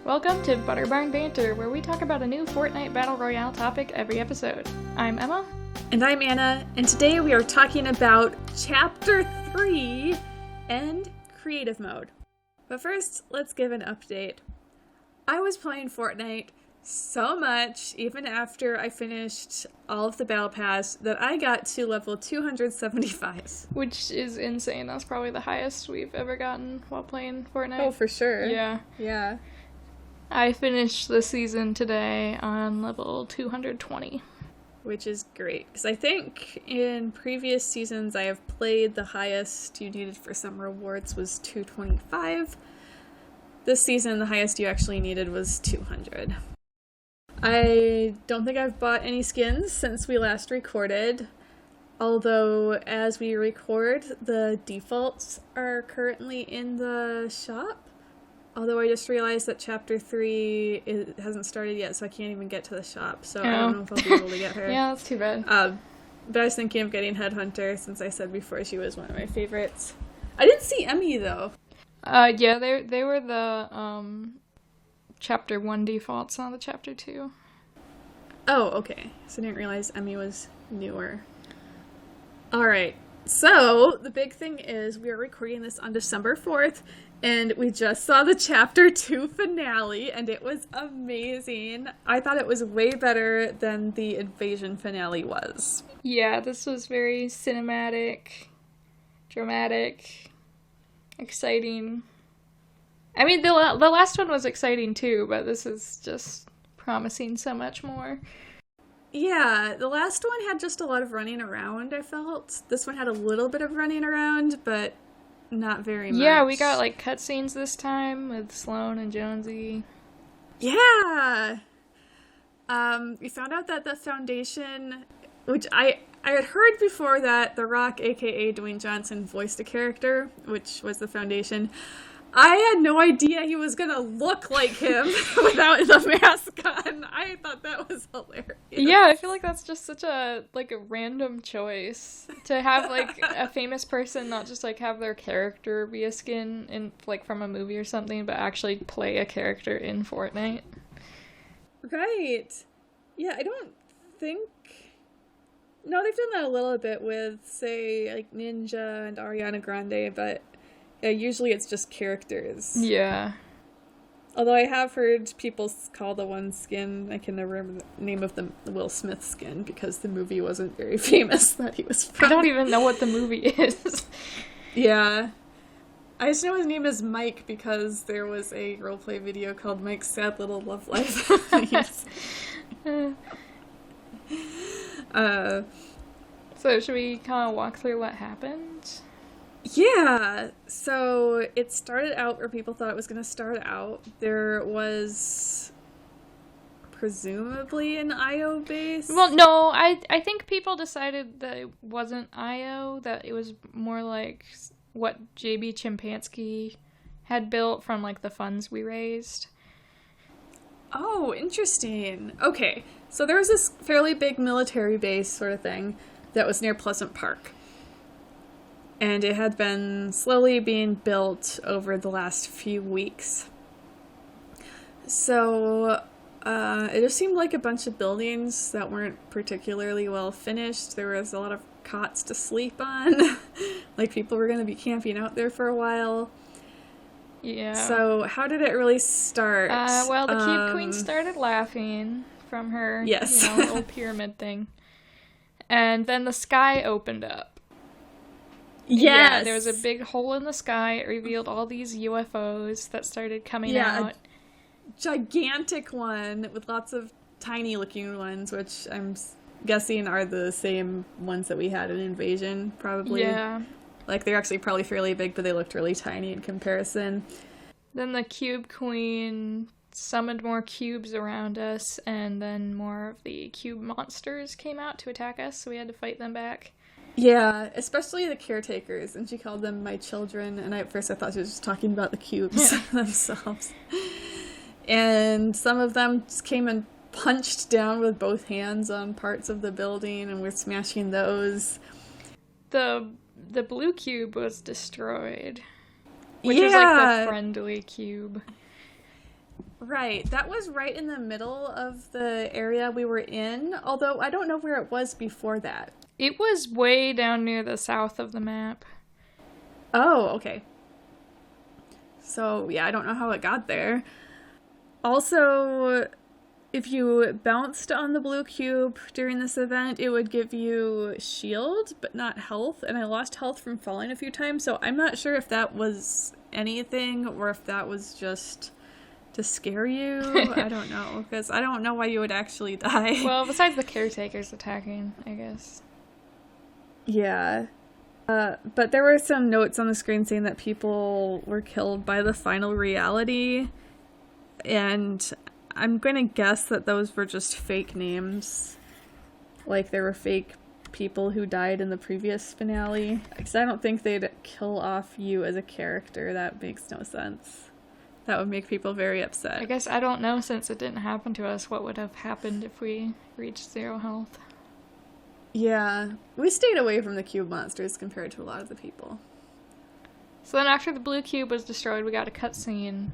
Welcome to Barn Banter, where we talk about a new Fortnite Battle Royale topic every episode. I'm Emma. And I'm Anna, and today we are talking about Chapter 3 and Creative Mode. But first, let's give an update. I was playing Fortnite so much, even after I finished all of the Battle Pass, that I got to level 275. Which is insane. That's probably the highest we've ever gotten while playing Fortnite. Oh, for sure. Yeah. I finished the season today on level 220. Which is great, because I think in previous seasons I have played the highest you needed for some rewards was 225. This season the highest you actually needed was 200. I don't think I've bought any skins since we last recorded, although as we record the defaults are currently in the shop. Although I just realized that Chapter 3 hasn't started yet, so I can't even get to the shop, so I don't know if I'll be able to get her. Yeah, that's too bad. But I was thinking of getting Headhunter, since I said before she was one of my favorites. I didn't see Emmy, though. Yeah, they were the, Chapter 1 defaults, not the Chapter 2. Oh, okay. So I didn't realize Emmy was newer. Alright, so the big thing is we are recording this on December 4th, and we just saw the Chapter 2 finale, and it was amazing. I thought it was way better than the Invasion finale was. Yeah, this was very cinematic, dramatic, exciting. I mean, the last one was exciting too, but this is just promising so much more. Yeah, the last one had just a lot of running around, I felt. This one had a little bit of running around, but not very much. Yeah, we got, like, cutscenes this time with Sloan and Jonesy. Yeah! We found out that the Foundation, which I had heard before that The Rock, aka Dwayne Johnson, voiced a character, which was the Foundation. I had no idea he was gonna look like him without the mask on. I thought that was hilarious. Yeah, I feel like that's just such a random choice to have, like, a famous person not just, like, have their character be a skin in, like, from a movie or something, but actually play a character in Fortnite. Right. Yeah, I don't think... No, they've done that a little bit with, say, like, Ninja and Ariana Grande, but... Yeah, usually it's just characters. Yeah. Although I have heard people call the one skin, I can never remember the name of the Will Smith skin, because the movie wasn't very famous that he was from. I don't even know what the movie is. Yeah. I just know his name is Mike because there was a roleplay video called Mike's Sad Little Love Life. So should we kind of walk through what happened? Yeah, so it started out where people thought it was going to start out. There was presumably an IO base. Well, no, I think people decided that it wasn't IO, that it was more like what JB Chimpansky had built from, like, the funds we raised. Oh, interesting. Okay, so there was this fairly big military base sort of thing that was near Pleasant Park. And it had been slowly being built over the last few weeks. So, it just seemed like a bunch of buildings that weren't particularly well finished. There was a lot of cots to sleep on. Like, people were going to be camping out there for a while. Yeah. So, how did it really start? Well, the Cube Queen started laughing from her, yes. Little pyramid thing. And then the sky opened up. Yes. Yeah, there was a big hole in the sky. It revealed all these UFOs that started coming out. A gigantic one with lots of tiny looking ones, which I'm guessing are the same ones that we had in Invasion, probably. Yeah. Like, they're actually probably fairly big, but they looked really tiny in comparison. Then the Cube Queen summoned more cubes around us, and then more of the cube monsters came out to attack us, so we had to fight them back. Yeah, especially the caretakers, and she called them my children, and at first I thought she was just talking about the cubes themselves. And some of them just came and punched down with both hands on parts of the building, and we're smashing those. The blue cube was destroyed, which is like the friendly cube. Right. That was right in the middle of the area we were in, although I don't know where it was before that. It was way down near the south of the map. Oh, okay. So, yeah, I don't know how it got there. Also, if you bounced on the blue cube during this event, it would give you shield, but not health, and I lost health from falling a few times, so I'm not sure if that was anything or if that was just to scare you. I don't know, because I don't know why you would actually die. Well, besides the caretakers attacking, I guess. Yeah. But there were some notes on the screen saying that people were killed by the final reality, and I'm going to guess that those were just fake names. Like, there were fake people who died in the previous finale. Because I don't think they'd kill off you as a character. That makes no sense. That would make people very upset. I guess I don't know, since it didn't happen to us, what would have happened if we reached 0 health. Yeah, we stayed away from the cube monsters compared to a lot of the people. So then after the blue cube was destroyed, we got a cutscene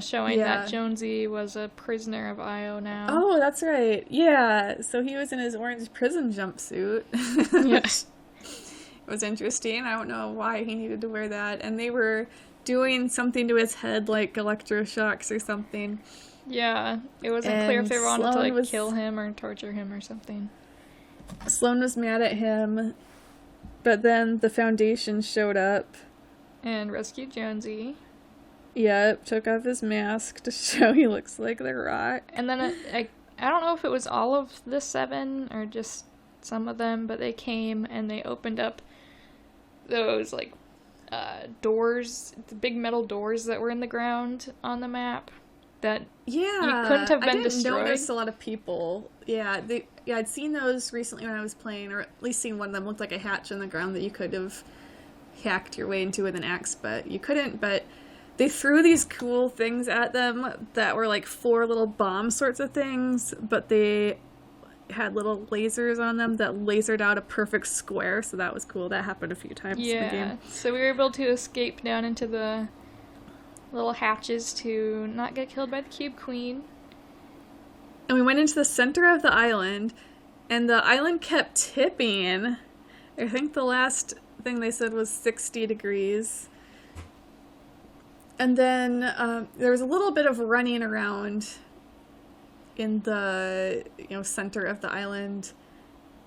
showing that Jonesy was a prisoner of Io now. Oh, that's right. Yeah, so he was in his orange prison jumpsuit. Yes. It was interesting. I don't know why he needed to wear that. And they were doing something to his head, like electroshocks or something. Yeah, it wasn't clear if they wanted to like kill him or torture him or something. Sloane was mad at him, but then the Foundation showed up. And rescued Jonesy. Yep, took off his mask to show he looks like the Rock. And then I don't know if it was all of the 7 or just some of them, but they came and they opened up those like doors, the big metal doors that were in the ground on the map that you couldn't have been destroyed. I didn't notice a lot of people. Yeah, I'd seen those recently when I was playing, or at least seen one of them looked like a hatch in the ground that you could have hacked your way into with an axe, but you couldn't. But they threw these cool things at them that were like 4 little bomb sorts of things, but they had little lasers on them that lasered out a perfect square, so that was cool. That happened a few times in the game. So we were able to escape down into the little hatches to not get killed by the Cube Queen. And we went into the center of the island, and the island kept tipping. I think the last thing they said was 60 degrees. And then there was a little bit of running around in the center of the island.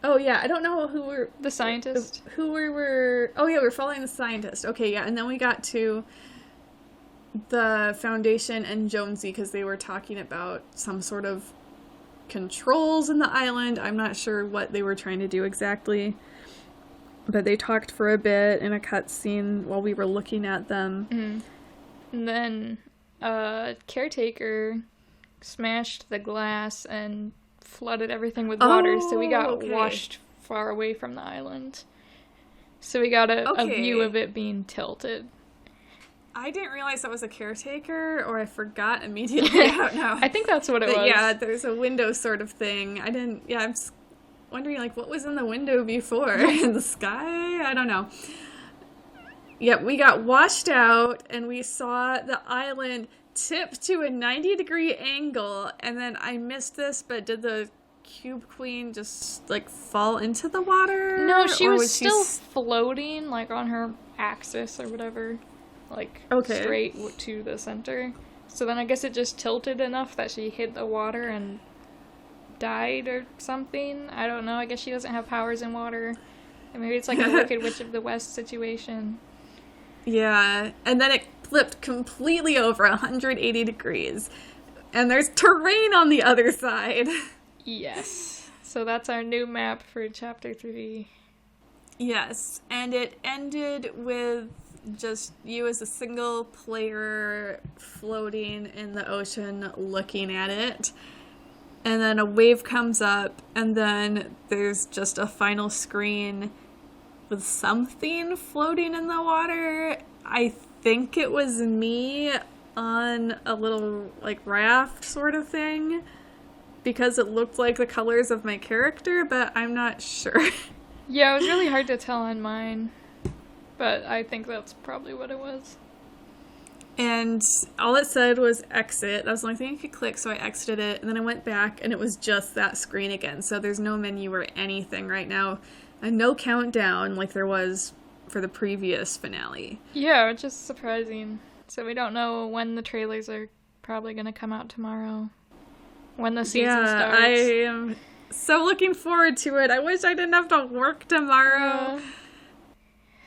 Oh yeah, I don't know who were the scientist. Who we were? Oh yeah, we were following the scientist. Okay, yeah, and then we got to the Foundation and Jonesy because they were talking about some sort of controls in the island. I'm not sure what they were trying to do exactly, but they talked for a bit in a cutscene while we were looking at them. Mm-hmm. And then caretaker smashed the glass and flooded everything with water, so we got washed far away from the island. So we got a view of it being tilted. I didn't realize that was a caretaker, or I forgot immediately. I don't know. I think that's what it was. Yeah, there's a window sort of thing. I'm just wondering, like, what was in the window before? In the sky? I don't know. Yeah, we got washed out, and we saw the island tip to a 90-degree angle, and then I missed this, but did the Cube Queen just, like, fall into the water? No, she was still floating, like, on her axis or whatever. Like, straight to the center. So then I guess it just tilted enough that she hit the water and died or something. I don't know. I guess she doesn't have powers in water. And maybe it's like a Wicked Witch of the West situation. Yeah. And then it flipped completely over 180 degrees. And there's terrain on the other side. Yes. So that's our new map for Chapter 3. Yes. And it ended with just you as a single player floating in the ocean looking at it, and then a wave comes up, and then there's just a final screen with something floating in the water. I think it was me on a little like raft sort of thing because it looked like the colors of my character, but I'm not sure. Yeah, it was really hard to tell on mine. But I think that's probably what it was. And all it said was exit. That was the only thing I could click, so I exited it. And then I went back, and it was just that screen again. So there's no menu or anything right now. And no countdown like there was for the previous finale. Yeah, which is surprising. So we don't know when the trailers are probably going to come out tomorrow. When the season starts. I am so looking forward to it. I wish I didn't have to work tomorrow.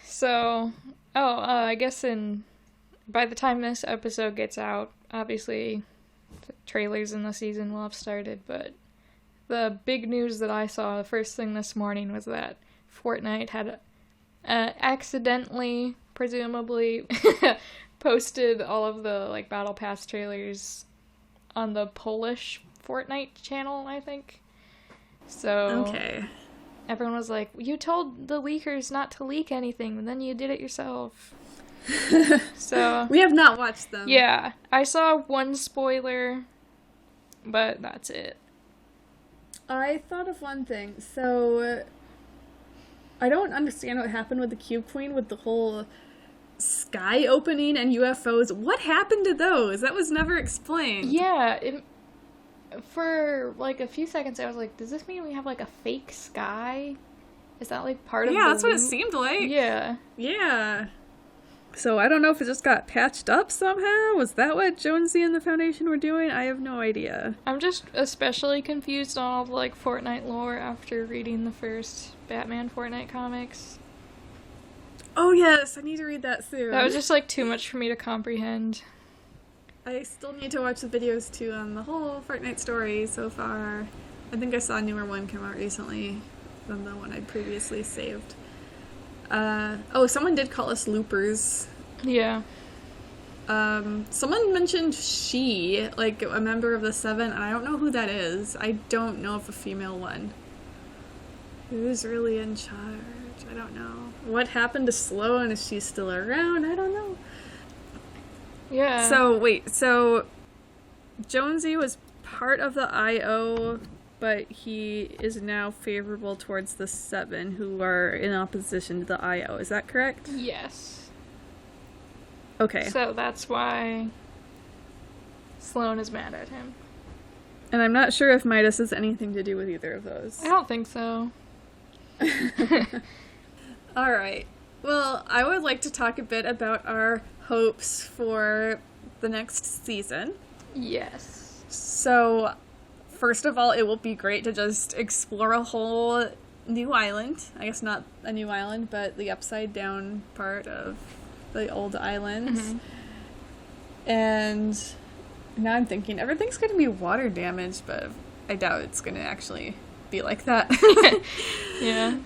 So, I guess by the time this episode gets out, obviously the trailers in the season will have started, but the big news that I saw the first thing this morning was that Fortnite had accidentally, presumably, posted all of the like Battle Pass trailers on the Polish Fortnite channel, I think. So okay. Everyone was like, you told the leakers not to leak anything, and then you did it yourself. So we have not watched them. Yeah, I saw one spoiler, but that's it. I thought of one thing. So I don't understand what happened with the Cube Queen with the whole sky opening and UFOs. What happened to those? That was never explained. Yeah, for like a few seconds I was like, does this mean we have like a fake sky? Is that like part of the that's what it seemed like. Yeah. So I don't know if it just got patched up somehow. Was that what Jonesy and the Foundation were doing? I have no idea. I'm just especially confused on all the like Fortnite lore after reading the first Batman Fortnite comics. Oh yes, I need to read that soon. That was just like too much for me to comprehend. I still need to watch the videos too on the whole Fortnite story so far. I think I saw a newer one come out recently than the one I'd previously saved. Someone did call us loopers. Yeah. Someone mentioned she, like a member of the Seven, and I don't know who that is. I don't know if a female one. Who's really in charge? I don't know. What happened to Sloan? Is she still around? I don't know. Yeah. So Jonesy was part of the IO, but he is now favorable towards the Seven, who are in opposition to the IO. Is that correct? Yes. Okay. So that's why Sloan is mad at him. And I'm not sure if Midas has anything to do with either of those. I don't think so. Alright. Well, I would like to talk a bit about our hopes for the next season. Yes. So, first of all, it will be great to just explore a whole new island. I guess not a new island, but the upside down part of the old islands. Mm-hmm. And now I'm thinking everything's going to be water damaged, but I doubt it's going to actually be like that. Yeah.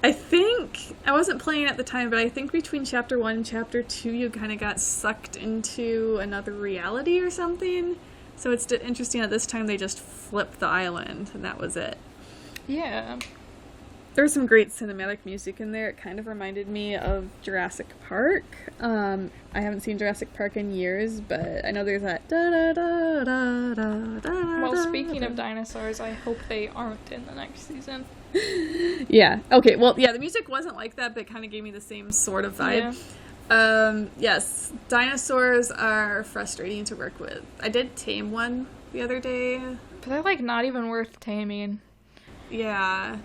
I think, I wasn't playing at the time, but I think between Chapter 1 and Chapter 2 you kind of got sucked into another reality or something. So it's interesting that this time they just flipped the island, and that was it. Yeah. There's some great cinematic music in there. It kind of reminded me of Jurassic Park. I haven't seen Jurassic Park in years, but I know there's that da-da-da-da-da-da-da. Well, speaking of dinosaurs, I hope they aren't in the next season. Yeah. Okay, well, yeah, the music wasn't like that, but it kind of gave me the same sort of vibe. Yeah. Yes, dinosaurs are frustrating to work with. I did tame one the other day. But they're, like, not even worth taming. Yeah.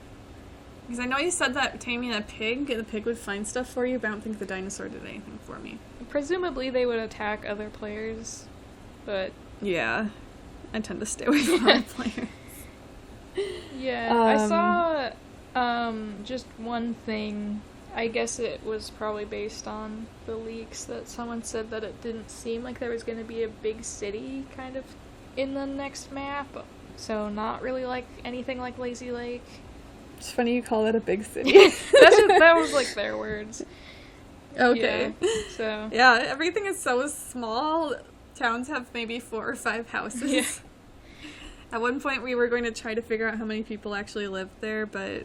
Because I know you said that taming a pig, the pig would find stuff for you, but I don't think the dinosaur did anything for me. Presumably they would attack other players, but... Yeah. I tend to stay away from other players. Yeah, I saw just one thing. I guess it was probably based on the leaks that someone said that it didn't seem like there was going to be a big city kind of in the next map. So not really like anything like Lazy Lake. It's funny you call it a big city. That was like their words. Okay. Yeah, so. Yeah, everything is so small. Towns have maybe 4 or 5 houses. Yeah. At one point we were going to try to figure out how many people actually lived there, but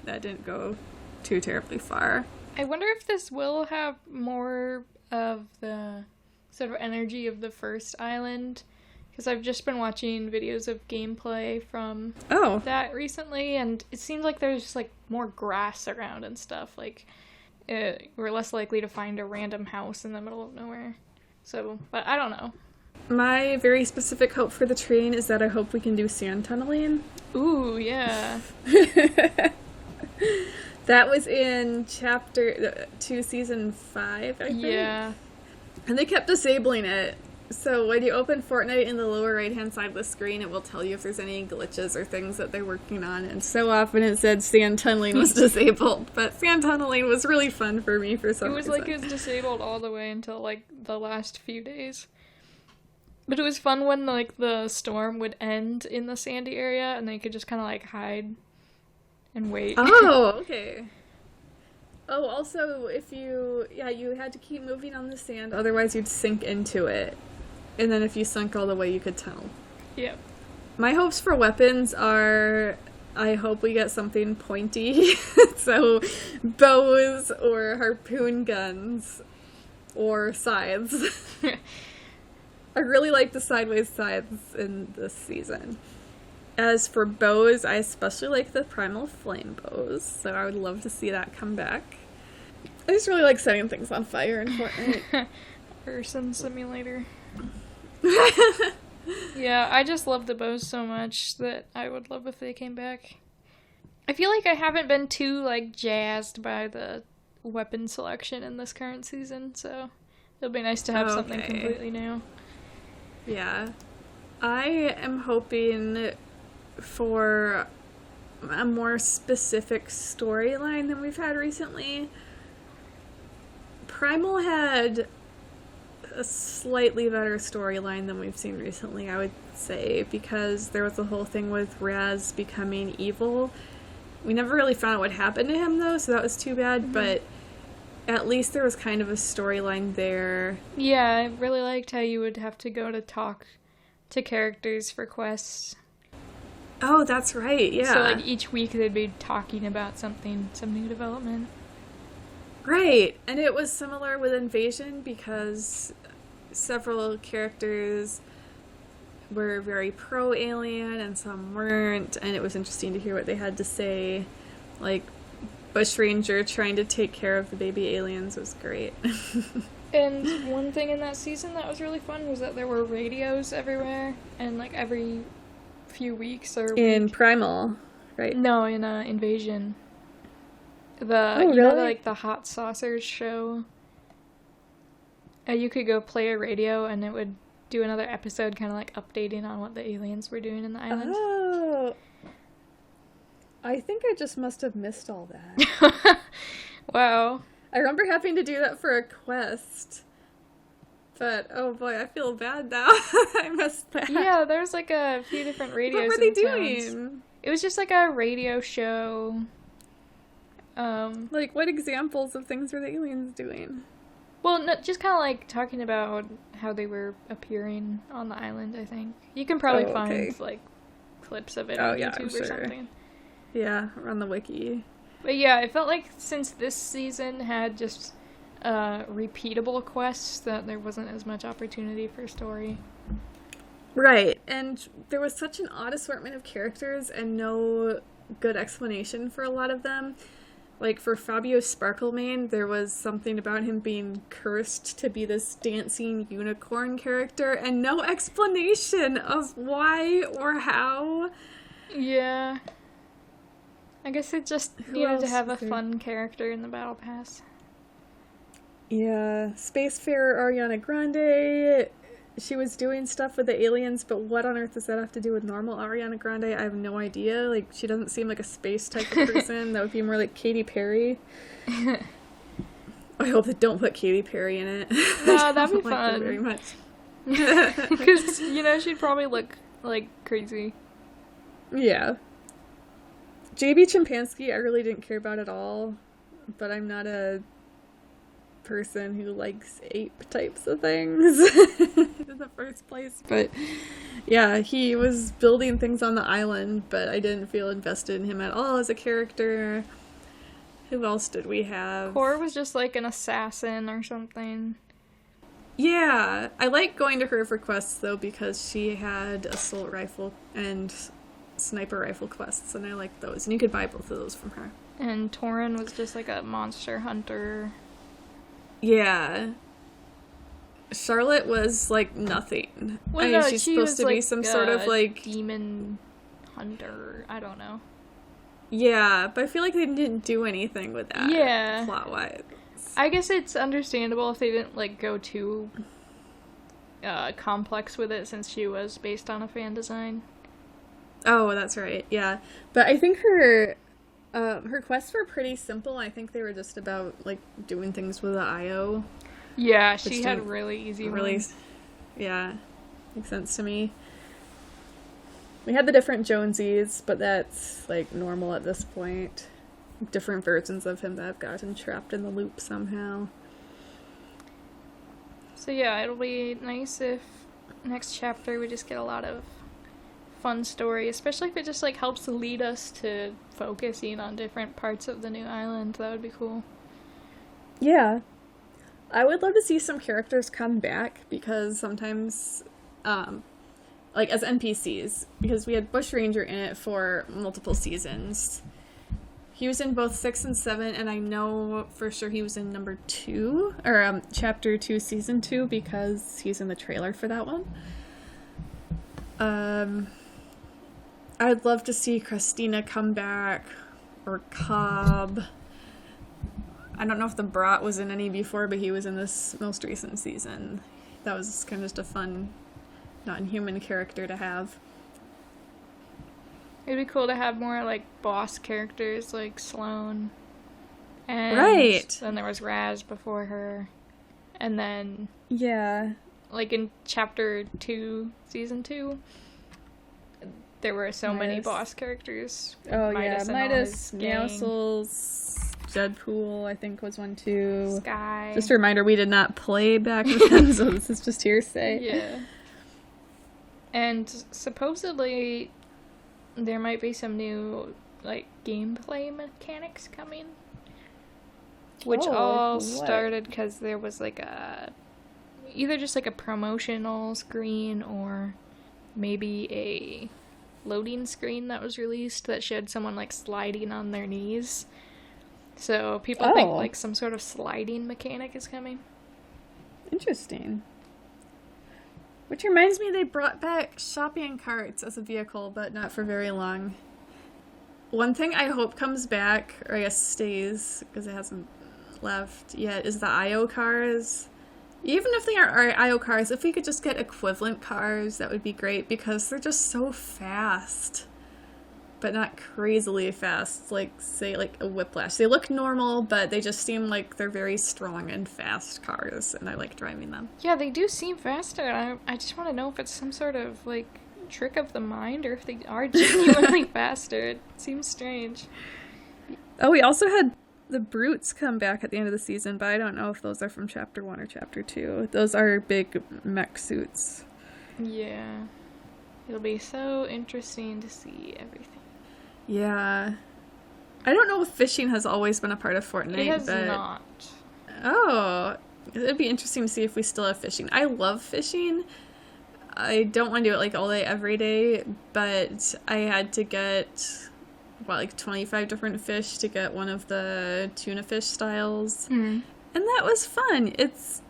that didn't go too terribly far. I wonder if this will have more of the sort of energy of the first island, because I've just been watching videos of gameplay from that recently, and it seems like there's just like more grass around and stuff. Like, we're less likely to find a random house in the middle of nowhere. So, but I don't know. My very specific hope for the train is that I hope we can do sand tunneling. Ooh, yeah. That was in chapter 2, season 5, I think. Yeah. And they kept disabling it. So when you open Fortnite in the lower right-hand side of the screen, it will tell you if there's any glitches or things that they're working on. And so often it said sand tunneling was disabled. But sand tunneling was really fun for me for some reason. It was disabled all the way until, like, the last few days. But it was fun when, like, the storm would end in the sandy area and they could just kind of, like, hide and wait. Oh, okay. Oh, also, you had to keep moving on the sand, otherwise you'd sink into it. And then if you sunk all the way, you could tunnel. Yep. My hopes for weapons are, I hope we get something pointy. So, bows or harpoon guns or scythes. I really like the sideways scythes in this season. As for bows, I especially like the Primal Flame bows, so I would love to see that come back. I just really like setting things on fire in Fortnite. Person simulator. Yeah, I just love the bows so much that I would love if they came back. I feel like I haven't been too, like, jazzed by the weapon selection in this current season, so it'll be nice to have something completely new. Yeah. I am hoping for a more specific storyline than we've had recently. Primal had a slightly better storyline than we've seen recently, I would say, because there was the whole thing with Raz becoming evil. We never really found out what happened to him, though, so that was too bad, but at least there was kind of a storyline there. Yeah, I really liked how you would have to go to talk to characters for quests. Oh, that's right, yeah. So, like, each week they'd be talking about something, some new development. Right, and it was similar with Invasion because several characters were very pro-alien and some weren't, and it was interesting to hear what they had to say. Like, Bushranger trying to take care of the baby aliens was great. And one thing in that season that was really fun was that there were radios everywhere, and, like, every few weeks or in Primal, right? No, in Invasion. Really? You know, like, the Hot Saucers show? You could go play a radio and it would do another episode kind of, like, updating on what the aliens were doing in the island. Oh. I think I just must have missed all that. Wow. I remember having to do that for a quest. But, oh boy, I feel bad now. I missed that. Yeah, there's, like, a few different radios. What were they doing? Towns. It was just, like, a radio show. Like, what examples of things were the aliens doing? Well, no, just kind of, like, talking about how they were appearing on the island, I think. You can probably find, like, clips of it on YouTube or something. Yeah, on the wiki. But yeah, it felt like since this season had just repeatable quests that there wasn't as much opportunity for story. Right, and there was such an odd assortment of characters and no good explanation for a lot of them. Like, for Fabio Sparklemane, there was something about him being cursed to be this dancing unicorn character, and no explanation of why or how. Yeah. I guess it just needed to have a fun character in the Battle Pass. Yeah. Spacefarer Ariana Grande, she was doing stuff with the aliens, but what on earth does that have to do with normal Ariana Grande? I have no idea. Like, she doesn't seem like a space type of person. That would be more like Katy Perry. I hope they don't put Katy Perry in it. No, that'd be fun. Very much. Because, you know, she'd probably look, like, crazy. Yeah. JB Chimpanski, I really didn't care about at all, but I'm not a person who likes ape types of things in the first place. But yeah, he was building things on the island, but I didn't feel invested in him at all as a character. Who else did we have? Core was just like an assassin or something. Yeah, I like going to her for quests though because she had assault rifle and sniper rifle quests, and I like those, and you could buy both of those from her. And Torin was just like a monster hunter. Yeah. Charlotte was like nothing. Well, no, she's she supposed was to like be some sort of like demon hunter. I don't know. Yeah, but I feel like they didn't do anything with that. Yeah. Plot-wise. I guess it's understandable if they didn't like go too complex with it, since she was based on a fan design. Oh, that's right. Yeah, but I think her quests were pretty simple. I think they were just about like doing things with the IO. Yeah, she had really easy ones. Yeah, makes sense to me. We had the different Jonesies, but that's like normal at this point. Different versions of him that have gotten trapped in the loop somehow. So yeah, it'll be nice if next chapter we just get a lot of fun story, especially if it just like helps lead us to focusing on different parts of the new island. That would be cool. Yeah. I would love to see some characters come back, because sometimes like as NPCs, because we had Bushranger in it for multiple seasons. He was in both 6 and 7, and I know for sure he was in number 2, or chapter 2, season 2, because he's in the trailer for that one. I'd love to see Christina come back, or Cobb. I don't know if the Brat was in any before, but he was in this most recent season. That was kind of just a fun, non-human character to have. It'd be cool to have more like boss characters like Sloane. And right. Then there was Raz before her. And then yeah, like in chapter 2, season 2, there were so many boss characters. Oh Midas, yeah, Midas, Meowscles, Deadpool, I think was one too. Sky. Just a reminder, we did not play back then, so this is just hearsay. Yeah. And supposedly there might be some new like gameplay mechanics coming, which all started because there was like either just like a promotional screen or maybe a loading screen that was released that showed someone like sliding on their knees. So people think like some sort of sliding mechanic is coming. Interesting. Which reminds me, they brought back shopping carts as a vehicle, but not for very long. One thing I hope comes back, or I guess stays, because it hasn't left yet, is the IO cars. Even if they aren't IO cars, if we could just get equivalent cars, that would be great, because they're just so fast. But not crazily fast, like, say, like a Whiplash. They look normal, but they just seem like they're very strong and fast cars, and I like driving them. Yeah, they do seem faster, and I just want to know if it's some sort of, like, trick of the mind, or if they are genuinely faster. It seems strange. Oh, we also had the Brutes come back at the end of the season, but I don't know if those are from Chapter 1 or Chapter 2. Those are big mech suits. Yeah. It'll be so interesting to see everything. Yeah. I don't know if fishing has always been a part of Fortnite. It has not. Oh. It'd be interesting to see if we still have fishing. I love fishing. I don't want to do it like all day, every day, but I had to get, like 25 different fish to get one of the tuna fish styles. Mm. And that was fun. It's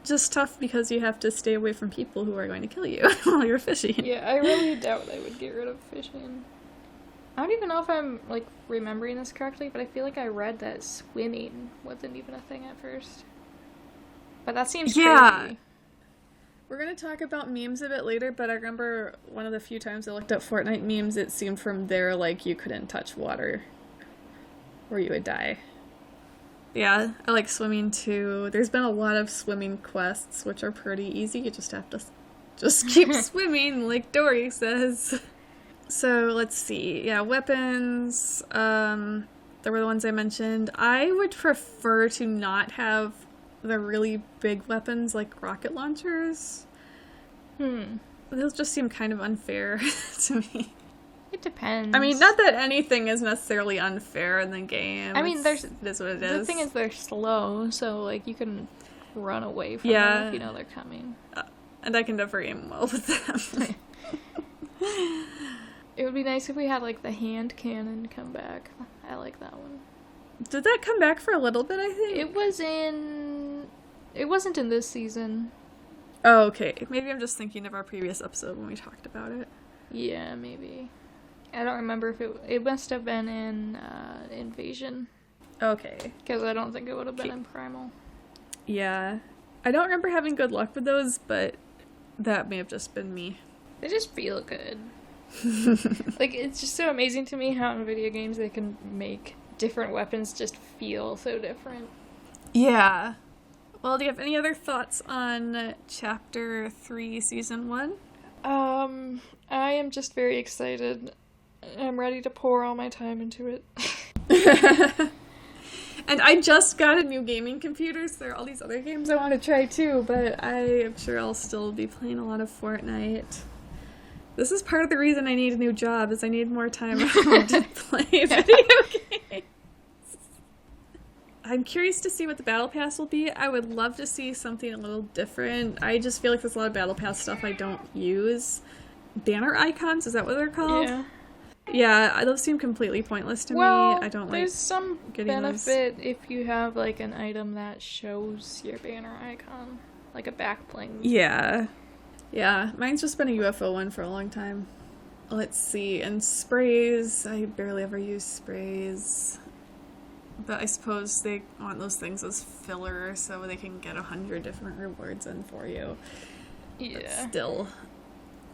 just tough because you have to stay away from people who are going to kill you while you're fishing. Yeah, I really doubt they would get rid of fishing. I don't even know if I'm, like, remembering this correctly, but I feel like I read that swimming wasn't even a thing at first. But that seems crazy. We're going to talk about memes a bit later, but I remember one of the few times I looked up Fortnite memes, it seemed from there like you couldn't touch water or you would die. Yeah, I like swimming too. There's been a lot of swimming quests, which are pretty easy. You just have to just keep swimming, like Dory says. So, let's see. Yeah, weapons. There were the ones I mentioned. I would prefer to not have the really big weapons like rocket launchers. Those just seem kind of unfair to me. It depends. I mean, not that anything is necessarily unfair in the game. I mean, it is what it is. The thing is, they're slow, so, like, you can run away from them if you know they're coming. And I can never aim well with them. It would be nice if we had, like, the hand cannon come back. I like that one. Did that come back for a little bit, I think? It wasn't in this season. Oh, okay. Maybe I'm just thinking of our previous episode when we talked about it. Yeah, maybe. I don't remember if it must have been in Invasion. Okay. Because I don't think it would have been in Primal. Yeah. I don't remember having good luck with those, but that may have just been me. They just feel good. Like, it's just so amazing to me how in video games they can make different weapons just feel so different. Yeah. Well, do you have any other thoughts on Chapter 3, Season 1? I am just very excited. I'm ready to pour all my time into it. And I just got a new gaming computer, so there are all these other games I want to try too, but I am sure I'll still be playing a lot of Fortnite. This is part of the reason I need a new job, is I need more time at home to play video games. I'm curious to see what the Battle Pass will be. I would love to see something a little different. I just feel like there's a lot of Battle Pass stuff I don't use. Banner icons, is that what they're called? Yeah. Yeah, those seem completely pointless to me. I don't like there's some getting benefit if you have, like, an item that shows your banner icon. Like a back bling. Yeah. Yeah, mine's just been a UFO one for a long time. Let's see, and sprays, I barely ever use sprays. But I suppose they want those things as filler so they can get 100 different rewards in for you. Yeah. But still,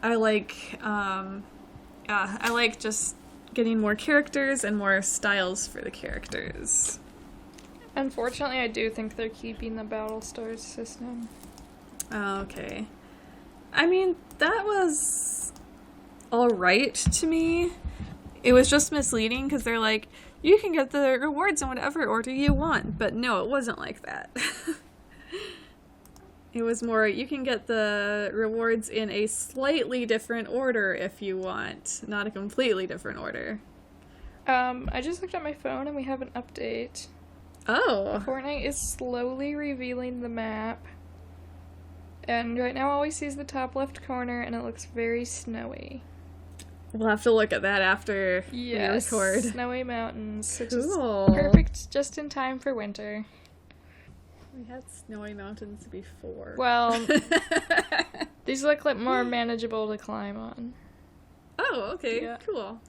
I like just getting more characters and more styles for the characters. Unfortunately, I do think they're keeping the Battle Stars system. Oh, okay. I mean, that was alright to me. It was just misleading because they're like, you can get the rewards in whatever order you want. But no, it wasn't like that. It was more, you can get the rewards in a slightly different order if you want, not a completely different order. I just looked at my phone and we have an update. Oh. Fortnite is slowly revealing the map. And right now all we see is the top left corner and it looks very snowy. We'll have to look at that after we record. Snowy mountains, which Cool. is perfect just in time for winter. We had snowy mountains before. Well, these look like more manageable to climb on. Oh, okay, Yeah. cool.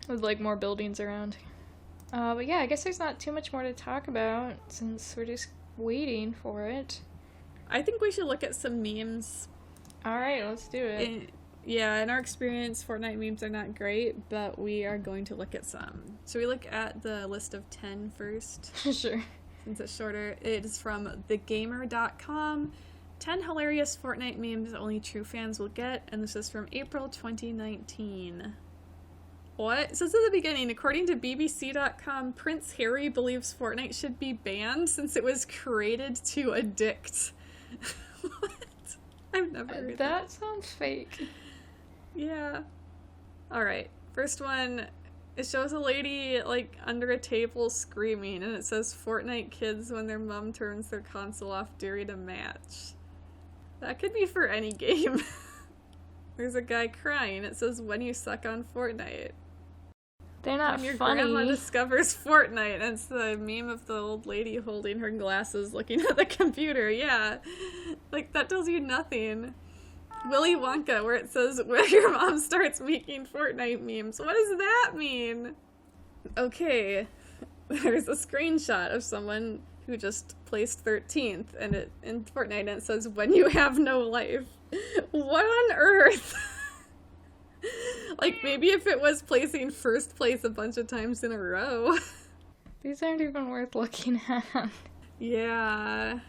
With like more buildings around. But yeah, I guess there's not too much more to talk about since we're just waiting for it. I think we should look at some memes. Alright, let's do it. In our experience, Fortnite memes are not great, but we are going to look at some. Should we look at the list of 10 first? Sure. Since it's shorter. It is from thegamer.com. 10 hilarious Fortnite memes only true fans will get, and this is from April 2019. What? It says at the beginning, according to BBC.com, Prince Harry believes Fortnite should be banned since it was created to addict. What? I've never heard that. That sounds fake. Yeah. Alright, first one. It shows a lady, like, under a table screaming, and it says Fortnite kids when their mom turns their console off during a match. That could be for any game. There's a guy crying. It says when you suck on Fortnite. They're not When your funny. grandma discovers Fortnite, and it's the meme of the old lady holding her glasses looking at the computer. Yeah. Like, that tells you nothing. Willy Wonka, where it says where your mom starts making Fortnite memes. What does that mean? Okay. There's a screenshot of someone who just placed 13th and it in Fortnite and it says when you have no life. What on earth? Like, maybe if it was placing first place a bunch of times in a row. These aren't even worth looking at. Yeah.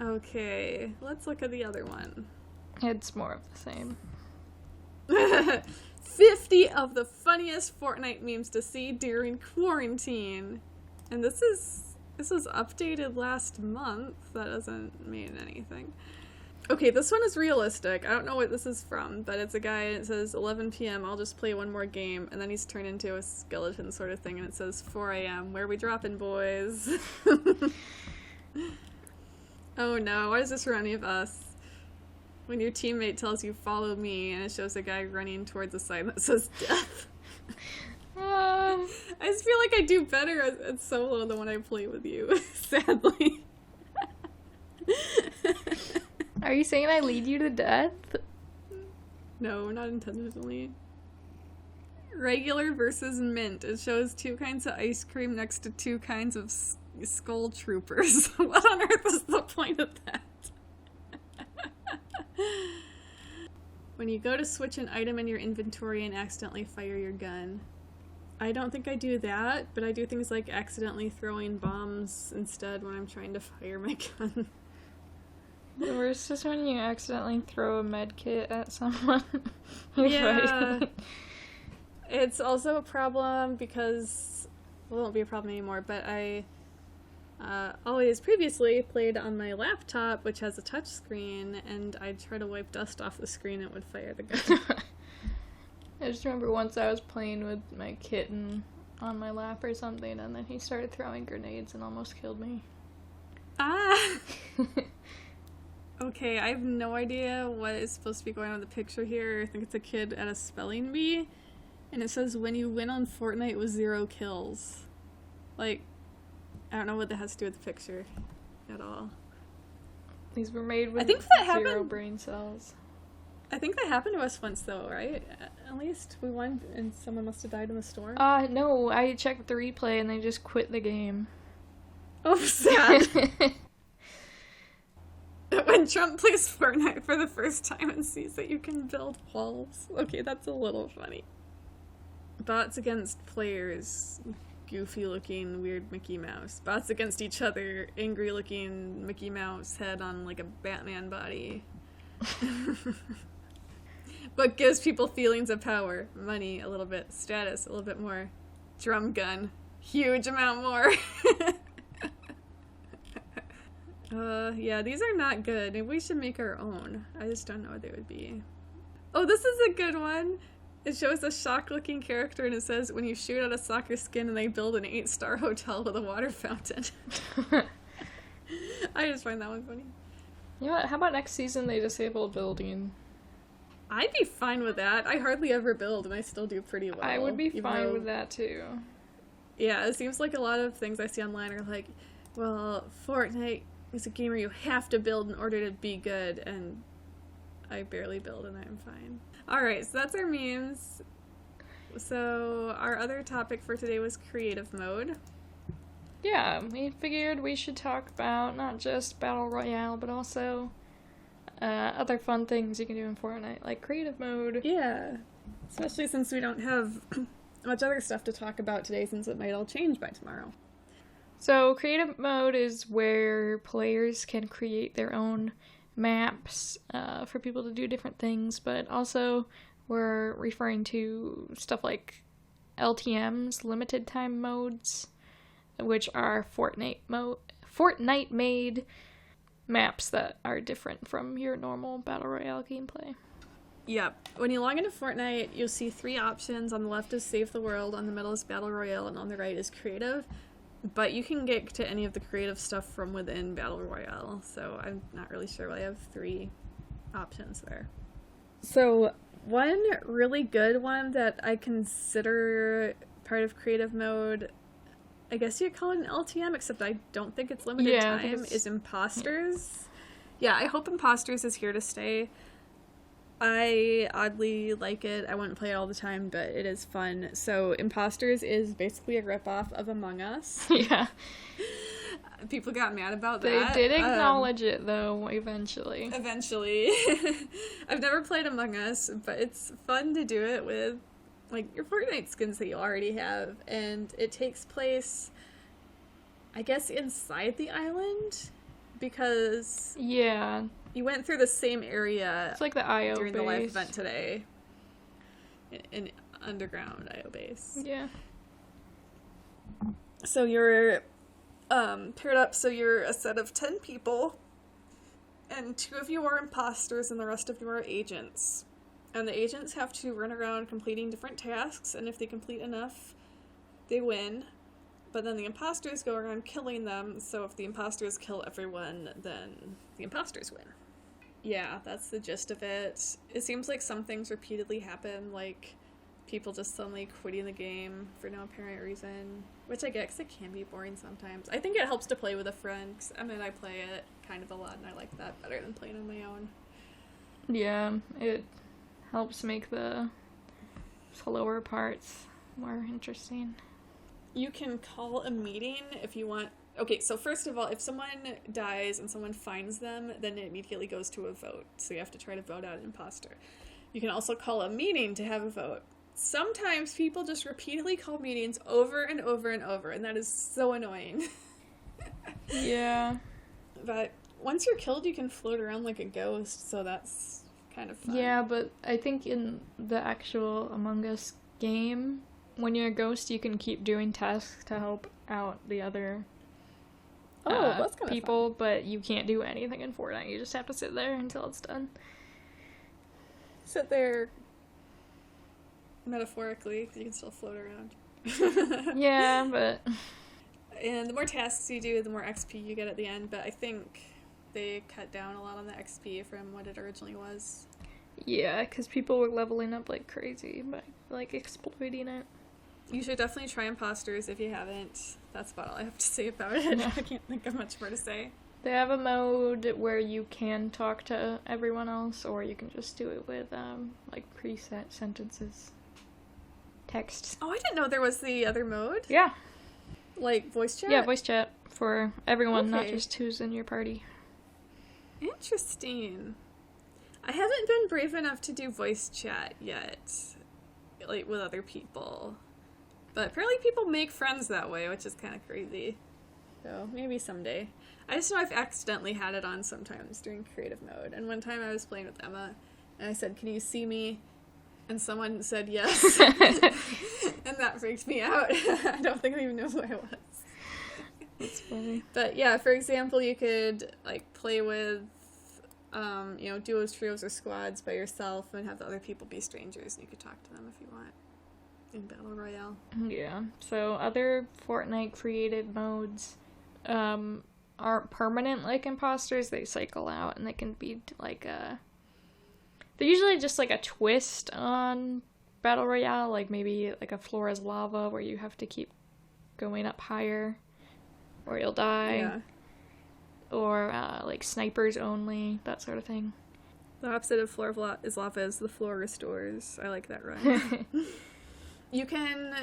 Okay, let's look at the other one. It's more of the same. 50 of the funniest Fortnite memes to see during quarantine. And this was updated last month. That doesn't mean anything. Okay, this one is realistic. I don't know what this is from, but it's a guy and it says 11 p.m. I'll just play one more game, and then he's turned into a skeleton sort of thing, and it says 4 a.m. Where we dropping, boys? Oh no, why is this for any of us? When your teammate tells you follow me and it shows a guy running towards a sign that says death. I just feel like I do better at solo than when I play with you, sadly. Are you saying I lead you to death? No, not intentionally. Regular versus mint. It shows 2 kinds of ice cream next to 2 kinds of skull troopers. What on earth is the point of that? When you go to switch an item in your inventory and accidentally fire your gun. I don't think I do that, but I do things like accidentally throwing bombs instead when I'm trying to fire my gun. The worst is when you accidentally throw a med kit at someone. Yeah. It's also a problem because, well, it won't be a problem anymore, but I always previously played on my laptop, which has a touch screen, and I'd try to wipe dust off the screen and it would fire the gun. I just remember once I was playing with my kitten on my lap or something, and then he started throwing grenades and almost killed me. Ah! Okay, I have no idea what is supposed to be going on with the picture here. I think it's a kid at a spelling bee, and it says, when you win on Fortnite with 0 kills. Like, I don't know what that has to do with the picture at all. These were made with I think that 0 happened. brain cells. I think that happened to us once, though, right? At least we won, and someone must have died in the storm. No, I checked the replay and they just quit the game. Oh, sad. When Trump plays Fortnite for the first time and sees that you can build walls. Okay, that's a little funny. Bots against players. Goofy-looking, weird Mickey Mouse. Bots against each other. Angry-looking Mickey Mouse head on, like, a Batman body. What gives people feelings of power? Money, a little bit. Status, a little bit more. Drum gun. Huge amount more. Yeah, these are not good. Maybe we should make our own. I just don't know what they would be. Oh, this is a good one. It shows a shocked-looking character and it says, when you shoot out a soccer skin and they build an 8-star hotel with a water fountain. I just find that one funny. You know what? How about next season they disable building? I'd be fine with that. I hardly ever build and I still do pretty well. I would be fine with that too. Yeah, it seems like a lot of things I see online are like, well, Fortnite is a game where you have to build in order to be good, and I barely build and I'm fine. Alright, so that's our memes. So our other topic for today was creative mode. Yeah, we figured we should talk about not just Battle Royale, but also other fun things you can do in Fortnite, like creative mode. Yeah, especially since we don't have much other stuff to talk about today, since it might all change by tomorrow. So creative mode is where players can create their own maps for people to do different things, but also we're referring to stuff like LTMs, limited time modes, which are Fortnite made maps that are different from your normal Battle Royale gameplay. Yep. When you log into Fortnite, you'll see 3 options. On the left is Save the World, on the middle is Battle Royale, and on the right is Creative. But you can get to any of the creative stuff from within Battle Royale, so I'm not really sure why I have 3 options there. So, one really good one that I consider part of creative mode, I guess you'd call it an LTM, except I don't think it's limited time, is Imposters. Yeah, I hope Imposters is here to stay. I oddly like it. I wouldn't play it all the time, but it is fun. So Imposters is basically a ripoff of Among Us. Yeah. People got mad about that. They did acknowledge it, though, eventually. Eventually. I've never played Among Us, but it's fun to do it with, like, your Fortnite skins that you already have. And it takes place, I guess, inside the island, because... Yeah. You went through the same area. It's like the IO during base. The live event today. An underground IO base. Yeah. So you're paired up, so you're a set of 10 people, and 2 of you are imposters and the rest of you are agents. And the agents have to run around completing different tasks, and if they complete enough, they win. But then the imposters go around killing them, so if the imposters kill everyone, then the imposters win. Yeah, that's the gist of it. It seems like some things repeatedly happen, like people just suddenly quitting the game for no apparent reason, which I get because it can be boring sometimes. I think it helps to play with a friend, 'cause, I mean, I play it kind of a lot, and I like that better than playing on my own. Yeah, it helps make the slower parts more interesting. You can call a meeting if you want. Okay, so first of all, if someone dies and someone finds them, then it immediately goes to a vote. So you have to try to vote out an imposter. You can also call a meeting to have a vote. Sometimes people just repeatedly call meetings over and over and over, and that is so annoying. Yeah. But once you're killed, you can float around like a ghost, so that's kind of fun. Yeah, but I think in the actual Among Us game, when you're a ghost, you can keep doing tasks to help out the other that's kind people, but you can't do anything in Fortnite. You just have to sit there until it's done. Sit there metaphorically, because you can still float around. Yeah, but... And the more tasks you do, the more XP you get at the end, but I think they cut down a lot on the XP from what it originally was. Yeah, because people were leveling up like crazy by, like, exploiting it. You should definitely try imposters if you haven't. That's about all I have to say about it. Yeah. I can't think of much more to say. They have a mode where you can talk to everyone else, or you can just do it with, like, preset sentences. Text. Oh, I didn't know there was the other mode? Yeah. Like voice chat? Yeah, voice chat for everyone, not Okay. just who's in your party. Interesting. I haven't been brave enough to do voice chat yet, like, with other people. But apparently people make friends that way, which is kind of crazy. So, maybe someday. I just know I've accidentally had it on sometimes during creative mode. And one time I was playing with Emma, and I said, "Can you see me?" And someone said yes. And that freaked me out. I don't think they even knew who I was. That's funny. But yeah, for example, you could, like, play with, duos, trios, or squads by yourself and have the other people be strangers, and you could talk to them if you want in Battle Royale. Yeah, so other Fortnite creative modes aren't permanent like imposters. They cycle out, and they can be like they're usually just like a twist on Battle Royale, like maybe like a floor is lava where you have to keep going up higher or you'll die. Yeah. Or like snipers only, that sort of thing. The opposite of floor is lava is the floor restores. I like that run. You can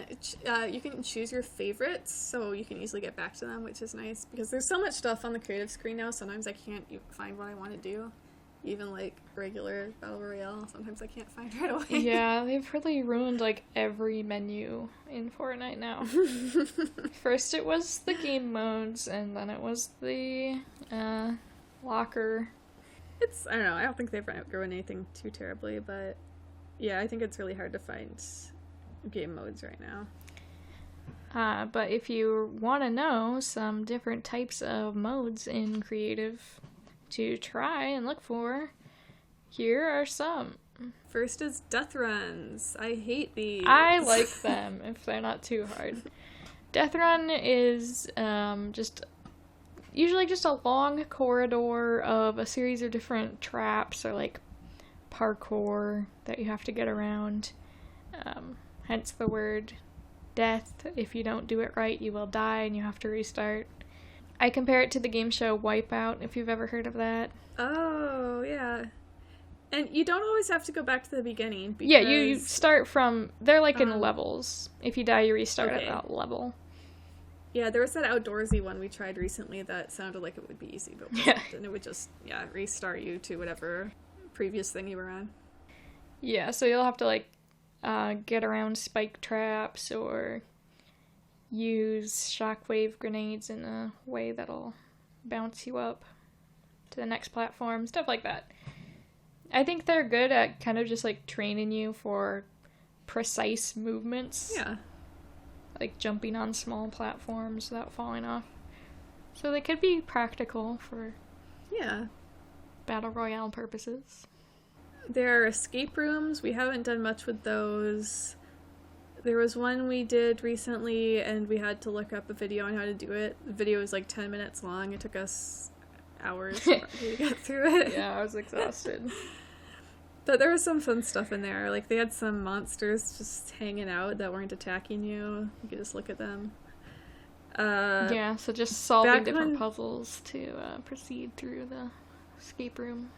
choose your favorites, so you can easily get back to them, which is nice, because there's so much stuff on the creative screen now, sometimes I can't find what I want to do. Even, like, regular Battle Royale, sometimes I can't find right away. Yeah, they've really ruined, like, every menu in Fortnite now. First it was the game modes, and then it was the locker. I don't know, I don't think they've outgrown anything too terribly, but yeah, I think it's really hard to find game modes right now. But if you want to know some different types of modes in creative to try and look for, here are some. First is death runs. I hate these. I like them if they're not too hard. Death run is usually just a long corridor of a series of different traps or like parkour that you have to get around. Hence the word death. If you don't do it right, you will die and you have to restart. I compare it to the game show Wipeout, if you've ever heard of that. Oh, yeah. And you don't always have to go back to the beginning. Because, yeah, you start from... They're like in levels. If you die, you restart at that level. Yeah, there was that outdoorsy one we tried recently that sounded like it would be easy, but yeah. And it would just, restart you to whatever previous thing you were on. Yeah, so you'll have to, like, get around spike traps or use shockwave grenades in a way that'll bounce you up to the next platform, stuff like that. I think they're good at kind of just like training you for precise movements. Yeah. Like jumping on small platforms without falling off. So they could be practical for Battle Royale purposes. There are escape rooms. We haven't done much with those. There was one we did recently, and we had to look up a video on how to do it. The video was like 10 minutes long. It took us hours to get through it. Yeah, I was exhausted. But there was some fun stuff in there. Like, they had some monsters just hanging out that weren't attacking you. You could just look at them. Yeah, so just solving different when... puzzles to proceed through the escape room.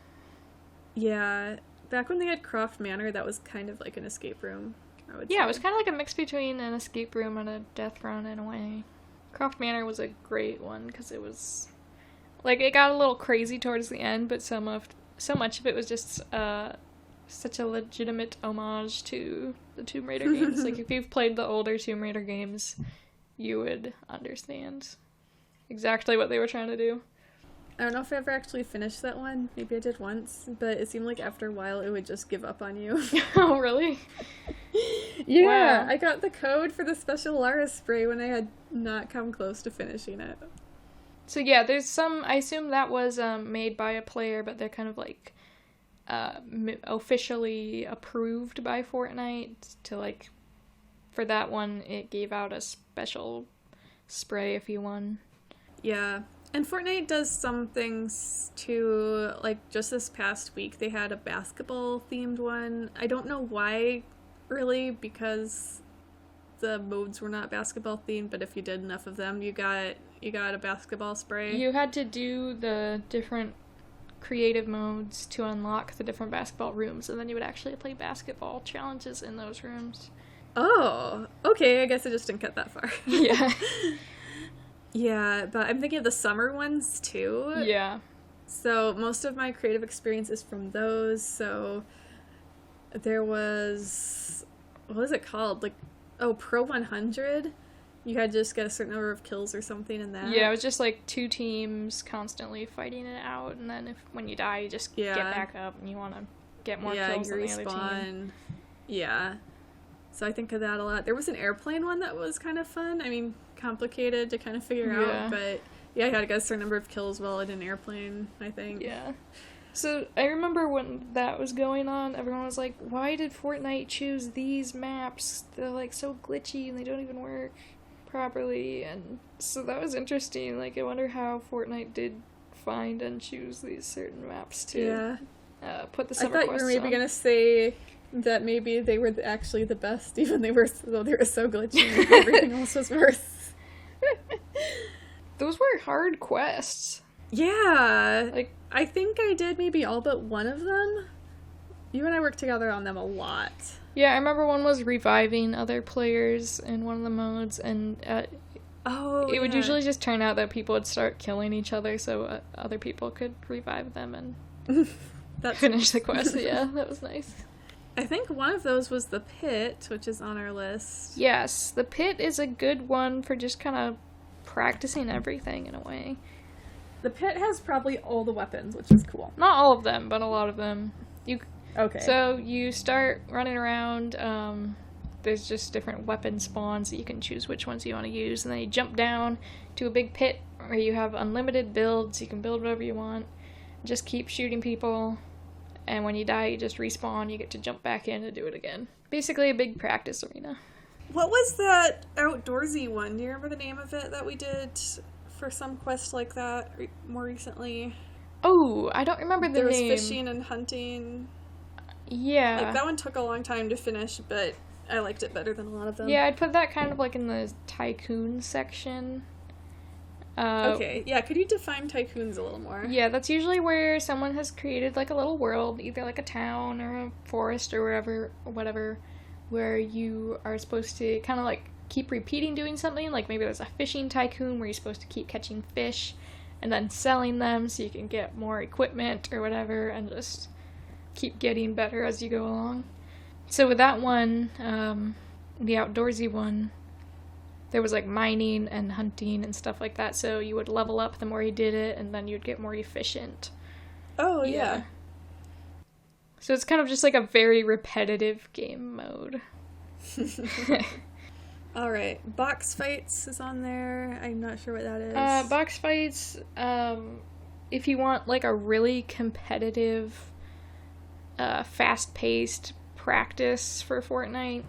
Yeah, back when they had Croft Manor, that was kind of like an escape room, I would say. Yeah, it was kind of like a mix between an escape room and a death run in a way. Croft Manor was a great one because it was... Like, it got a little crazy towards the end, but so much of it was just such a legitimate homage to the Tomb Raider games. Like, if you've played the older Tomb Raider games, you would understand exactly what they were trying to do. I don't know if I ever actually finished that one. Maybe I did once, but it seemed like after a while it would just give up on you. Oh, really? Yeah, wow. I got the code for the special Lara spray when I had not come close to finishing it. So yeah, there's some, I assume that was made by a player, but they're kind of like officially approved by Fortnite to like, for that one, it gave out a special spray if you won. Yeah. And Fortnite does some things too, like just this past week they had a basketball-themed one. I don't know why, really, because the modes were not basketball-themed, but if you did enough of them, you got a basketball spray. You had to do the different creative modes to unlock the different basketball rooms, and then you would actually play basketball challenges in those rooms. Oh, okay, I guess I just didn't get that far. Yeah. Yeah, but I'm thinking of the summer ones too. Yeah. So most of my creative experience is from those. So there was, what was it called? Like, Pro 100. You had to just get a certain number of kills or something in that. Yeah, it was just like two teams constantly fighting it out, and then when you die, you just get back up and you want to get more kills than the other team. Yeah. So I think of that a lot. There was an airplane one that was kind of fun. I mean, complicated to kind of figure out, but yeah, I had to get a certain number of kills while in an airplane, I think. Yeah. So I remember when that was going on, everyone was like, why did Fortnite choose these maps? They're like so glitchy and they don't even work properly, and so that was interesting. Like, I wonder how Fortnite did find and choose these certain maps to put the summer quests on. I thought you were maybe gonna say that maybe they were actually the best, even though they were so glitchy and everything else was worse. Those were hard quests. Yeah. Like, I think I did maybe all but one of them. You and I worked together on them a lot. Yeah, I remember one was reviving other players in one of the modes, and it would usually just turn out that people would start killing each other so other people could revive them and finish the quest. Yeah, that was nice. I think one of those was the pit, which is on our list. Yes, the pit is a good one for just kind of practicing everything in a way. The pit has probably all the weapons, which is cool. Not all of them, but a lot of them. Okay. So you start running around, there's just different weapon spawns that you can choose which ones you want to use, and then you jump down to a big pit where you have unlimited builds. You can build whatever you want, just keep shooting people, and when you die you just respawn, you get to jump back in and do it again. Basically a big practice arena. What was that outdoorsy one? Do you remember the name of it that we did for some quest like that more recently? Oh, I don't remember the name. There was fishing and hunting. Yeah. Like, that one took a long time to finish, but I liked it better than a lot of them. Yeah, I'd put that kind of like in the tycoon section. Okay, yeah, could you define tycoons a little more? Yeah, that's usually where someone has created like a little world, either like a town or a forest or whatever, where you are supposed to kind of like keep repeating doing something. Like maybe there's a fishing tycoon where you're supposed to keep catching fish and then selling them so you can get more equipment or whatever, and just keep getting better as you go along. So with that one, the outdoorsy one, there was like mining and hunting and stuff like that, so you would level up the more you did it, and then you'd get more efficient. Oh, yeah. So it's kind of just like a very repetitive game mode. Alright, box fights is on there. I'm not sure what that is. Box fights, if you want like a really competitive, fast-paced practice for Fortnite,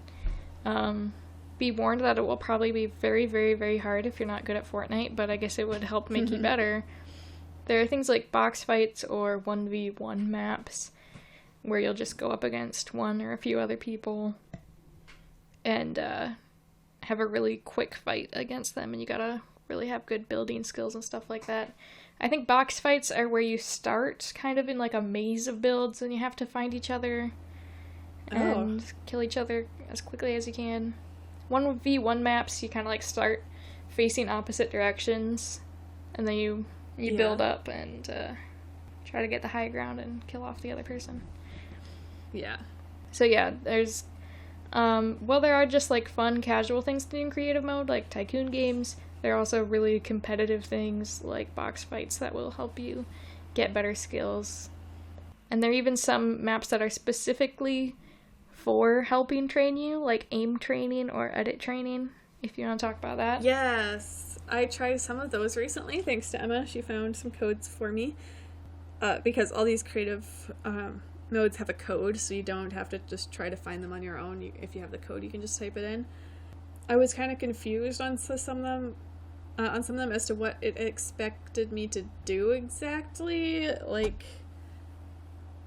be warned that it will probably be very, very, very hard if you're not good at Fortnite, but I guess it would help make you better. There are things like box fights or 1v1 maps where you'll just go up against one or a few other people and have a really quick fight against them, and you gotta really have good building skills and stuff like that. I think box fights are where you start kind of in like a maze of builds, and you have to find each other and kill each other as quickly as you can. 1v1 maps, you kind of like start facing opposite directions, and then you build up and try to get the high ground and kill off the other person. Yeah. So yeah, there's there are just like fun casual things to do in creative mode, like tycoon games. There are also really competitive things like box fights that will help you get better skills. And there are even some maps that are specifically for helping train you, like aim training or edit training, if you want to talk about that. Yes, I tried some of those recently, thanks to Emma. She found some codes for me. Because all these creative modes have a code, so you don't have to just try to find them on your own. If you have the code, you can just type it in. I was kind of confused on some of them as to what it expected me to do exactly. Like,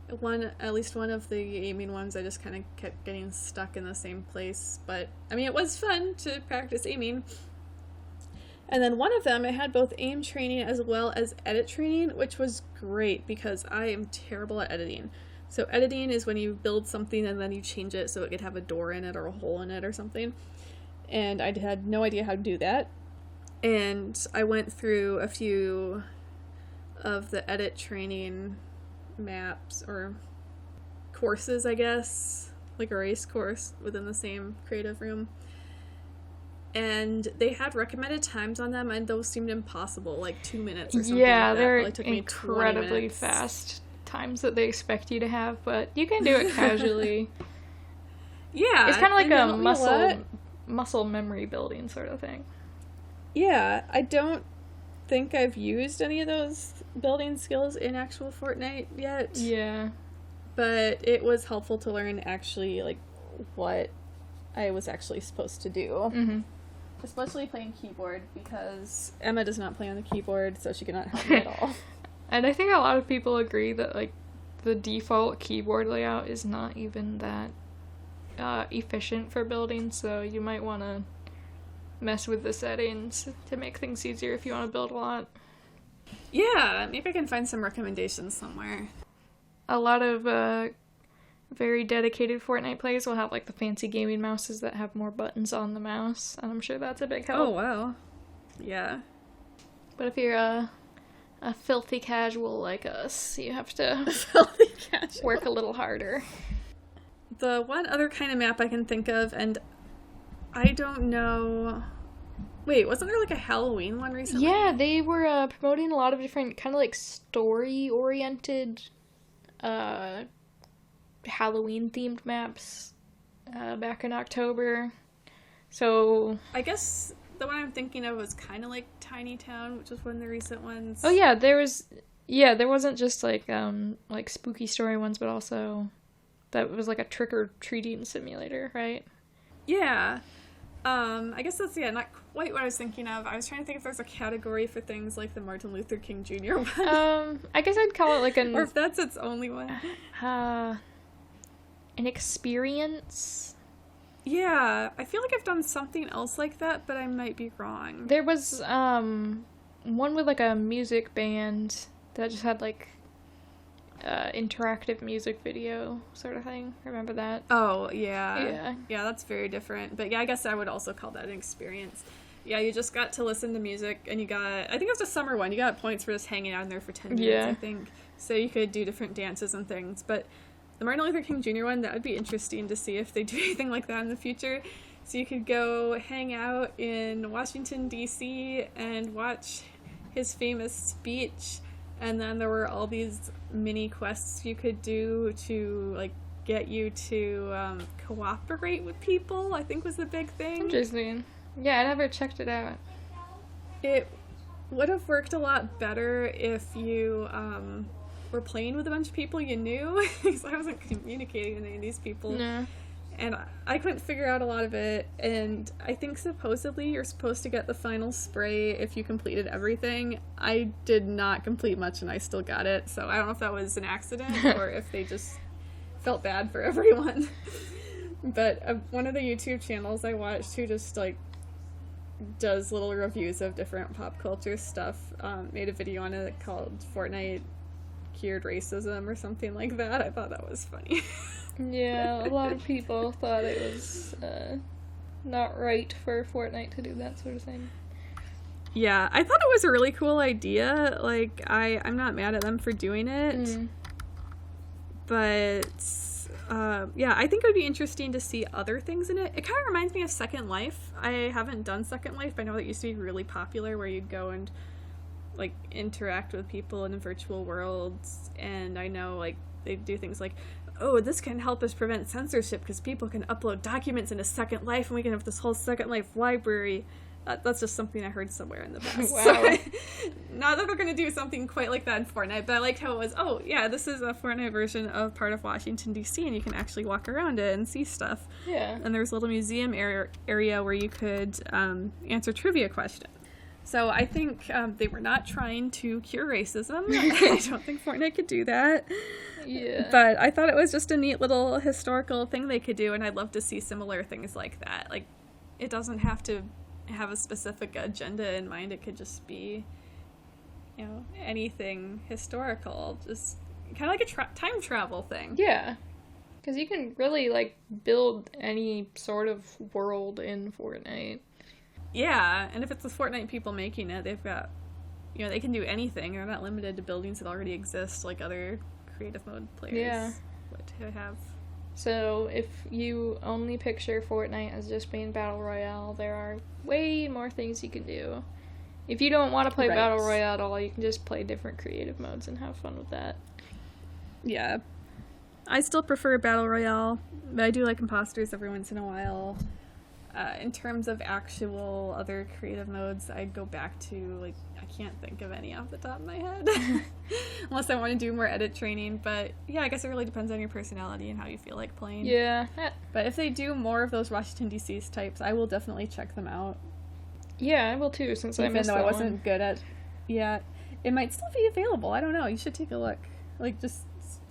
at least one of the aiming ones, I just kind of kept getting stuck in the same place. But, I mean, it was fun to practice aiming. And then one of them, it had both aim training as well as edit training, which was great because I am terrible at editing. So editing is when you build something and then you change it so it could have a door in it or a hole in it or something. And I had no idea how to do that. And I went through a few of the edit training maps or courses, I guess, like a race course within the same creative room. And they had recommended times on them, and those seemed impossible, like 2 minutes or something. Yeah, like that. they're It took me incredibly fast times that they expect you to have, but you can do it casually. Yeah. It's kind of like a muscle memory building sort of thing. Yeah, I don't think I've used any of those building skills in actual Fortnite yet. Yeah. But it was helpful to learn actually, like, what I was actually supposed to do. Mm-hmm. Especially playing keyboard, because Emma does not play on the keyboard, so she cannot help me at all. And I think a lot of people agree that, like, the default keyboard layout is not even that efficient for building, so you might want to mess with the settings to make things easier if you want to build a lot. Yeah, maybe I can find some recommendations somewhere. A lot of very dedicated Fortnite players will have like the fancy gaming mouses that have more buttons on the mouse, and I'm sure that's a big help. Oh wow. Yeah. But if you're a filthy casual like us, you have to work a little harder. The one other kind of map I can think of, and I don't know... Wait, wasn't there like a Halloween one recently? Yeah, they were promoting a lot of different kind of like story-oriented Halloween-themed maps back in October. So... I guess the one I'm thinking of was kind of like Tiny Town, which was one of the recent ones. Oh yeah, there wasn't just like spooky story ones, but also that was like a trick-or-treating simulator, right? Yeah. I guess that's, not quite what I was thinking of. I was trying to think if there's a category for things like the Martin Luther King Jr. one. I guess I'd call it like or if that's its only one. An experience? Yeah, I feel like I've done something else like that, but I might be wrong. There was, one with like a music band that just had like interactive music video sort of thing. Remember that? Oh, yeah. Yeah, that's very different. But yeah, I guess I would also call that an experience. Yeah, you just got to listen to music, and you got... I think it was a summer one. You got points for just hanging out in there for 10 minutes, I think. So you could do different dances and things. But the Martin Luther King Jr. one, that would be interesting to see if they do anything like that in the future. So you could go hang out in Washington, D.C. and watch his famous speech. And then there were all these mini quests you could do to, like, get you to cooperate with people, I think was the big thing. Interesting. Yeah, I never checked it out. It would have worked a lot better if you were playing with a bunch of people you knew, because I wasn't communicating with any of these people. No. And I couldn't figure out a lot of it, and I think supposedly you're supposed to get the final spray if you completed everything. I did not complete much, and I still got it, so I don't know if that was an accident or if they just felt bad for everyone. But one of the YouTube channels I watched who just like does little reviews of different pop culture stuff made a video on it called Fortnite Cured Racism or something like that. I thought that was funny. Yeah, a lot of people thought it was not right for Fortnite to do that sort of thing. Yeah, I thought it was a really cool idea. Like, I'm not mad at them for doing it. But, yeah, I think it would be interesting to see other things in it. It kind of reminds me of Second Life. I haven't done Second Life, but I know that used to be really popular where you'd go and, like, interact with people in virtual worlds. And I know, like, they do things like, oh, this can help us prevent censorship because people can upload documents into Second Life and we can have this whole Second Life library. That's just something I heard somewhere in the past. Wow. So, not that they're going to do something quite like that in Fortnite, but I liked how it was, oh, yeah, this is a Fortnite version of part of Washington, D.C., and you can actually walk around it and see stuff. Yeah. And there's a little museum area where you could answer trivia questions. So I think they were not trying to cure racism. I don't think Fortnite could do that. Yeah. But I thought it was just a neat little historical thing they could do, and I'd love to see similar things like that. Like, it doesn't have to have a specific agenda in mind. It could just be, you know, anything historical. Just kind of like a time travel thing. Yeah. Because you can really, like, build any sort of world in Fortnite. Yeah, and if it's the Fortnite people making it, they've got, you know, they can do anything. They're not limited to buildings that already exist like other creative mode players would have. So if you only picture Fortnite as just being Battle Royale, there are way more things you can do. If you don't want to play Battle Royale at all, you can just play different creative modes and have fun with that. Yeah. I still prefer Battle Royale, but I do like imposters every once in a while. In terms of actual other creative modes, I'd go back to, like, I can't think of any off the top of my head. Unless I want to do more edit training. But, yeah, I guess it really depends on your personality and how you feel like playing. Yeah. But if they do more of those Washington, D.C. types, I will definitely check them out. Yeah, I will too, since I missed that Even though I one. wasn't good at... Yeah, it might still be available. I don't know. You should take a look. Like, just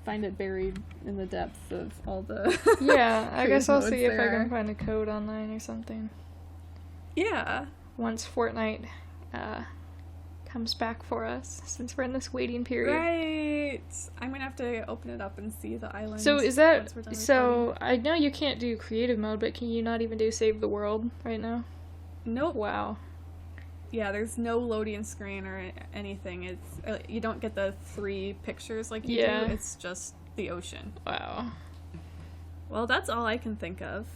find it buried in the depths of all the yeah, I guess I'll see if I there. can find a code online or something. Yeah. Once Fortnite comes back for us, since we're in this waiting period. Right. I'm gonna have to open it up and see the island. So is that... So, I know you can't do creative mode, but can you not even do save the world right now? Nope. Wow. Yeah, there's no loading screen or anything. It's you don't get the 3 pictures like you do. It's just the ocean. Wow. Well, that's all I can think of.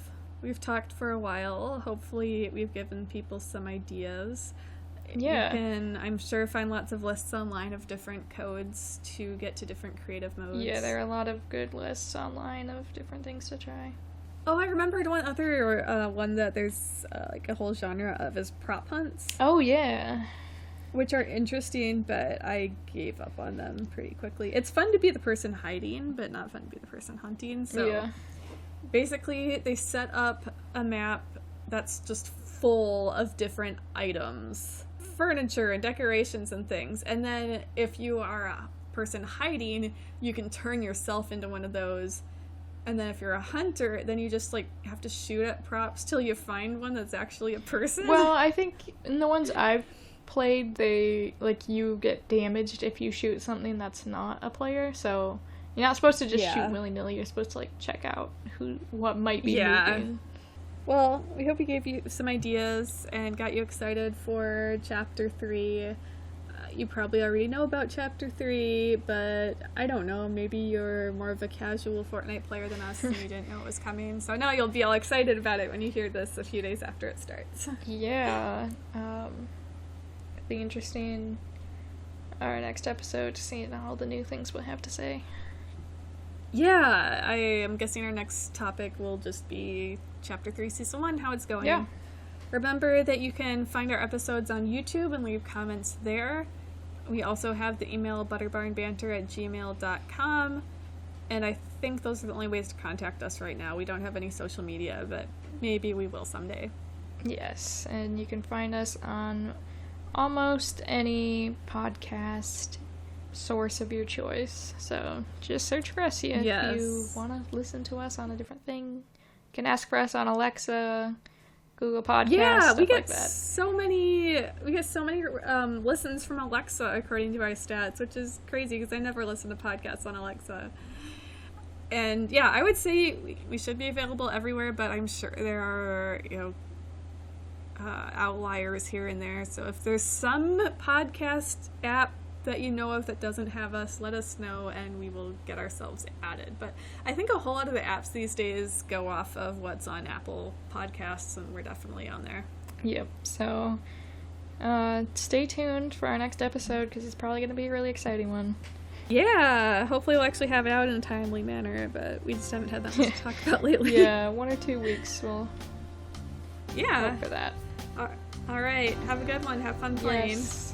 We've talked for a while. Hopefully we've given people some ideas. Yeah. You can, I'm sure, find lots of lists online of different codes to get to different creative modes. Yeah, there are a lot of good lists online of different things to try. Oh, I remembered one other one that there's like a whole genre of is prop hunts. Oh, yeah. Which are interesting, but I gave up on them pretty quickly. It's fun to be the person hiding, but not fun to be the person hunting. So basically, they set up a map that's just full of different items, furniture and decorations and things. And then if you are a person hiding, you can turn yourself into one of those. And then if you're a hunter, then you just, like, have to shoot at props till you find one that's actually a person. Well, I think in the ones I've played, they, like, you get damaged if you shoot something that's not a player, so you're not supposed to just shoot willy-nilly. You're supposed to, like, check out what might be moving. Well, we hope we gave you some ideas and got you excited for Chapter 3. You probably already know about Chapter 3, but I don't know, maybe you're more of a casual Fortnite player than us and you didn't know it was coming, so now you'll be all excited about it when you hear this a few days after it starts. Yeah, it'll be interesting our next episode to see all the new things we'll have to say. Yeah, I am guessing our next topic will just be Chapter 3, Season 1, how it's going. Yeah. Remember that you can find our episodes on YouTube and leave comments there. We also have the email butterbarnbanter@gmail.com, and I think those are the only ways to contact us right now. We don't have any social media, but maybe we will someday. Yes, and you can find us on almost any podcast source of your choice. So just search for us if you want to listen to us on a different thing. You can ask for us on Alexa, Google Podcasts, yeah, we stuff get like that. so many listens from Alexa according to our stats, which is crazy because I never listen to podcasts on Alexa. And yeah, I would say we should be available everywhere, but I'm sure there are, outliers here and there. So if there's some podcast app that you know of that doesn't have us, let us know and we will get ourselves added. But I think a whole lot of the apps these days go off of what's on Apple Podcasts, and we're definitely on there. Yep. So stay tuned for our next episode because it's probably going to be a really exciting one. Yeah, hopefully we'll actually have it out in a timely manner, but we just haven't had that much to talk about lately. Yeah, 1 or 2 weeks we'll hope for that. All right, have a good one. Have fun playing. Yes.